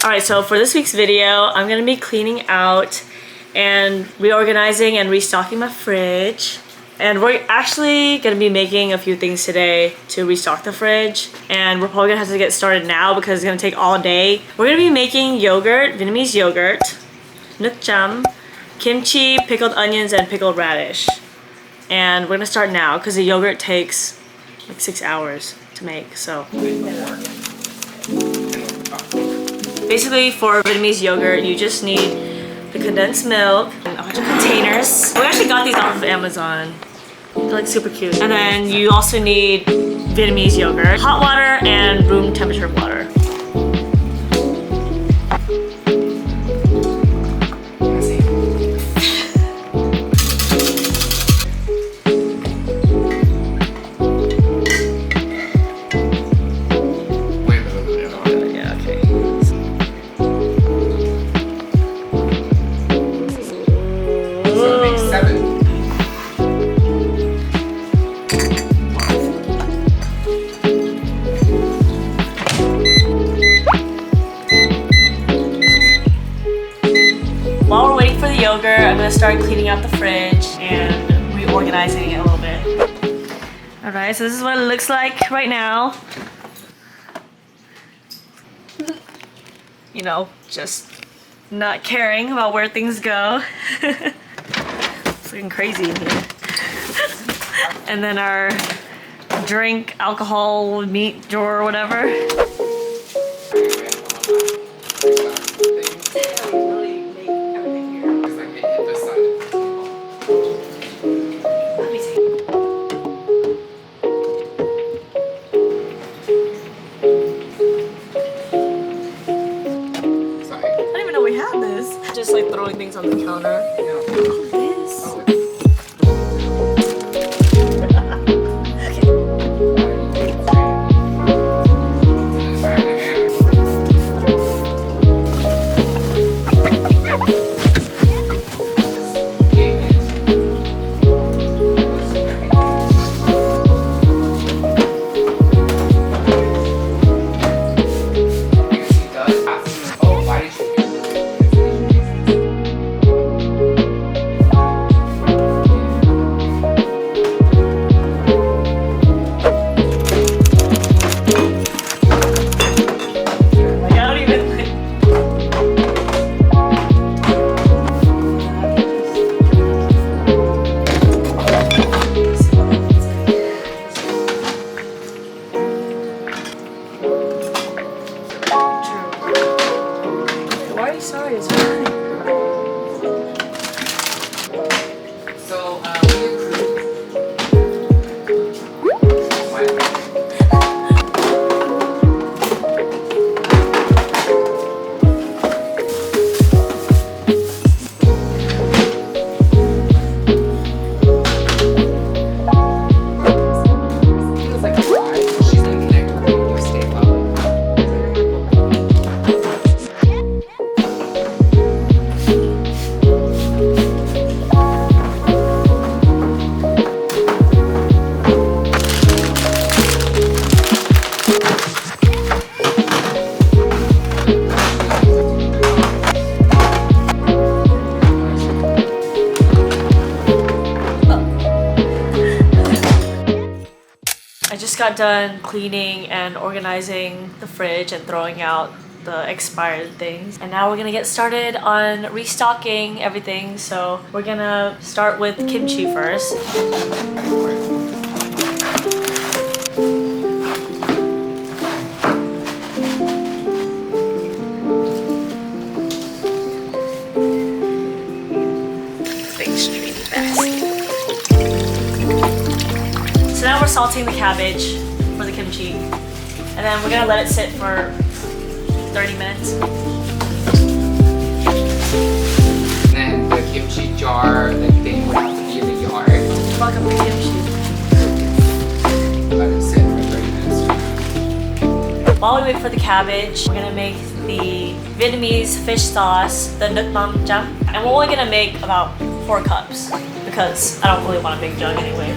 Alright, so for this week's video, I'm going to be cleaning out and reorganizing and restocking my fridge. And we're actually going to be making a few things today to restock the fridge. And we're probably going to have to get started now because it's going to take all day. We're going to be making yogurt, Vietnamese yogurt, nuoc cham, kimchi, pickled onions, and pickled radish. And we're going to start now because the yogurt takes like 6 hours to make. So basically for Vietnamese yogurt, you just need the condensed milk and a bunch of containers. We actually got these off of Amazon. They're like super cute. And then you also need Vietnamese yogurt, hot water, and room temperature water. While we're waiting for the yogurt, I'm gonna start cleaning out the fridge and reorganizing it a little bit. Alright, so this is what it looks like right now. You know, just not caring about where things go. It's looking crazy in here. And then our drink, alcohol, meat drawer, or whatever. Just like throwing things on the counter. Oh, this. Sorry, it's fine. So, I just got done cleaning and organizing the fridge and throwing out the expired things. And now we're gonna get started on restocking everything. So we're gonna start with kimchi first. So now we're salting the cabbage for the kimchi. And then we're gonna let it sit for 30 minutes. and the kimchi jar, the thing would have to be in the yard. Fuck up the kimchi. Let it sit for 30 minutes. While we wait for the cabbage, we're gonna make the Vietnamese fish sauce, the nuoc cham. And we're only gonna make about 4 cups because I don't really want a big jug anyway.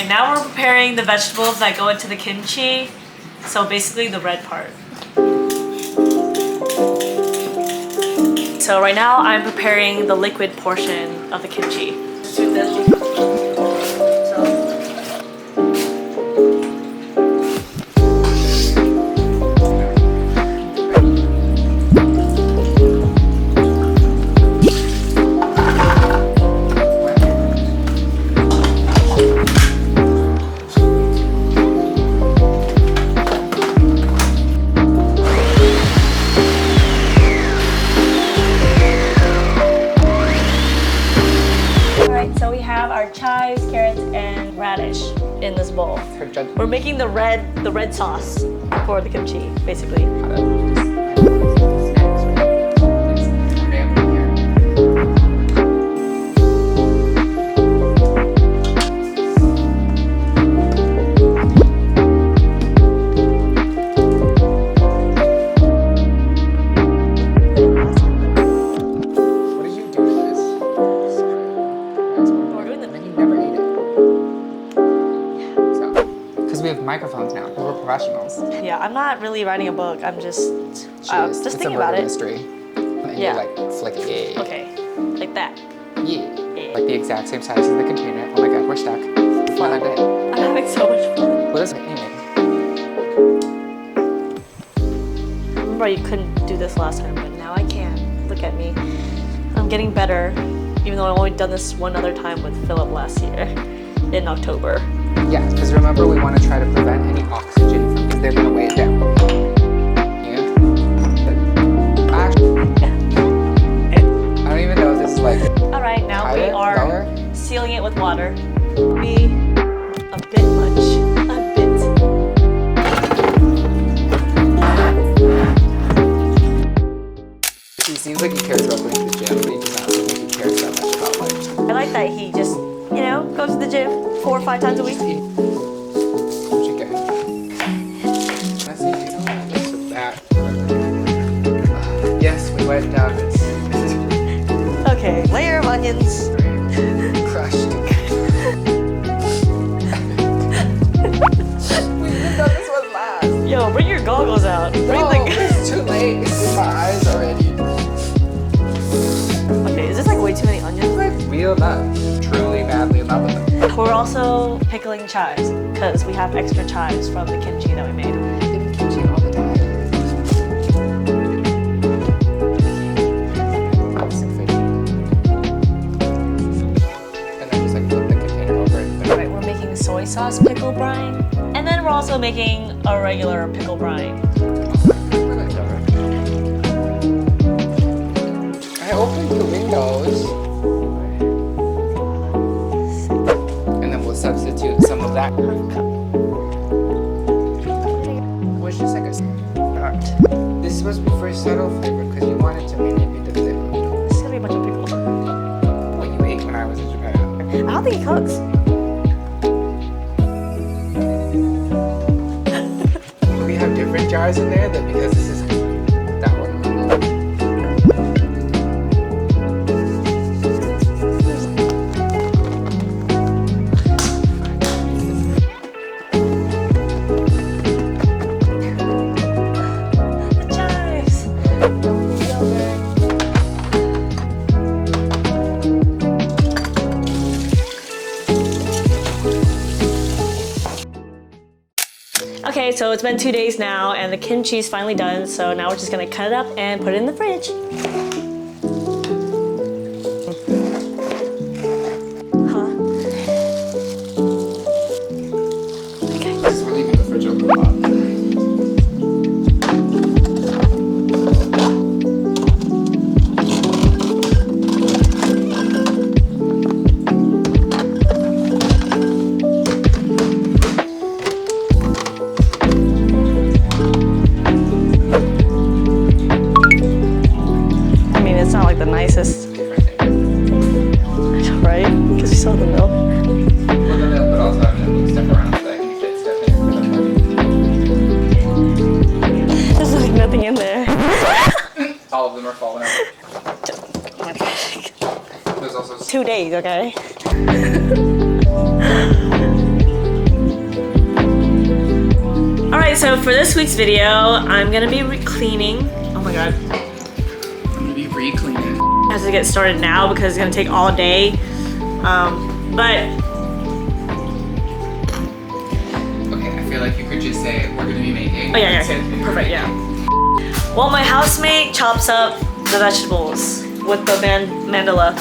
Okay, now we're preparing the vegetables that go into the kimchi. So basically the red part. So right now I'm preparing the liquid portion of the kimchi. Our chives, carrots, and radish in this bowl. We're making the red sauce for the kimchi, basically. We have microphones now. We're professionals. Yeah, I'm not really writing a book. I'm just thinking about it. Mystery. And yeah. You like flick it. Okay, like that. Yeah. Like the exact same size as the container. Oh my god, we're stuck. Fun on day. I'm having so much fun. What is it anyway? Remember, you couldn't do this last time, but now I can. Look at me. I'm getting better, even though I've only done this one other time with Philip last year in October. Yeah, because remember we want to try to prevent any oxygen from because they're going to weigh it down. Yeah. Actually, I don't even know if this is like... Alright, now we higher, are lower? sealing it with water. Be a bit much. A bit. He seems like he cares about going to the gym, but he does not seem like he cares that much about like... I like that he just, you know, goes to the gym 4 or 5 times a week. Yes, we went down this. Okay, layer of onions. Crushed. We even done this one last. Yo, bring your goggles out. No, it's too late. It's in my eyes already. Okay, is this like way too many onions? Real love. Truly madly in love with them. We're also pickling chives because we have extra chives from the kimchi that we made. Eating kimchi all the time. And then just like flip the container over it. Alright, we're making soy sauce pickle brine. And then we're also making a regular pickle brine. I opened the windows. And then we'll substitute some of that. Which is like a... This is supposed to be for a subtle flavor because you wanted to manipulate the flavor. This is gonna be a bunch of pickles. What you ate when I was in Japan. I don't think he cooks. We have different jars in there that because this is that one. Okay, so it's been 2 days now and the kimchi's finally done, so now we're just gonna cut it up and put it in the fridge. Huh? Okay. This is we're leaving the fridge open a lot. Nicest, right? Because you saw the milk. Well, the milk, but also having to move stuff around so that I can fit stuff in. There's like nothing in there. All of them are falling out. Oh my gosh. There's also 2 days, okay? Alright, so for this week's video, I'm gonna be cleaning. Oh my god. I'm gonna be re-cleaning. I have to get started now because it's gonna take all day. But okay, I feel like you could just say we're gonna be making. oh yeah, okay, perfect, yeah. Well, my housemate chops up the vegetables with the mandolin.